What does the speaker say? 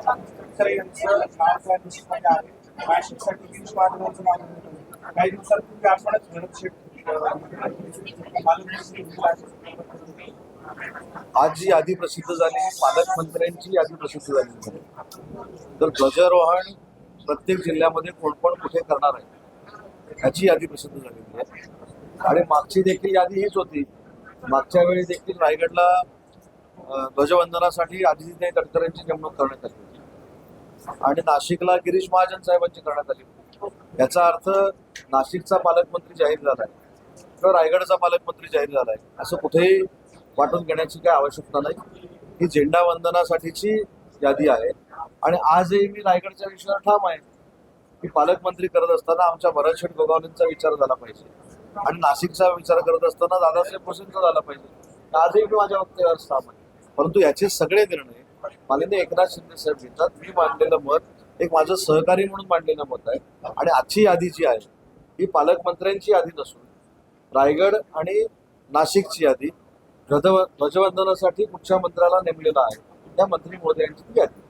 तटकरे यांचं नाव निश्चितपणे आहे. नाशिकसाठी गिरीश महाजनांचं नाव होतं. काही दिवसांपूर्वी आपणच भरत शेठ आज जी यादी प्रसिद्ध झाली पालकमंत्र्यांची यादी प्रसिद्ध झाली तर ध्वजारोहण प्रत्येक जिल्ह्यामध्ये कोण कोण कुठे करणार आहे ह्याची यादी प्रसिद्ध झालेली आहे. आणि मागची देखील यादी हीच होती. मागच्या वेळी देखील रायगडला ध्वजवंदनासाठी आदित्य तटकरेंची नेमणूक करण्यात आली होती आणि नाशिकला गिरीश महाजन साहेबांची करण्यात आली होती. याचा अर्थ नाशिकचा पालकमंत्री जाहीर झालाय किंवा रायगडचा पालकमंत्री जाहीर झालाय असं कुठेही वाटून घेण्याची काही आवश्यकता नाही. ही झेंडा वंदनासाठीची यादी आहे आणि आजही मी रायगडच्या विषयावर ठाम आहे की पालकमंत्री करत असताना आमच्या भरत शेठ गोगावलेंचा विचार झाला पाहिजे आणि नाशिकचा विचार करत असताना दादासाहेब भुसेंचा झाला पाहिजे. आजही मी माझ्या वक्तव्यावर ठाम आहे. परंतु याचे सगळे निर्णय माननीय एकनाथ शिंदे साहेब घेतात. मी मांडलेलं मत एक माझं सहकारी म्हणून मांडलेलं मत आहे आणि आजची यादी जी आहे ही पालकमंत्र्यांची यादी नसून रायगड आणि नाशिकची यादी ध्वजवंदनासाठी मुख्यमंत्र्याला नेमलेला आहे त्या मंत्री महोदयांची ती यादी.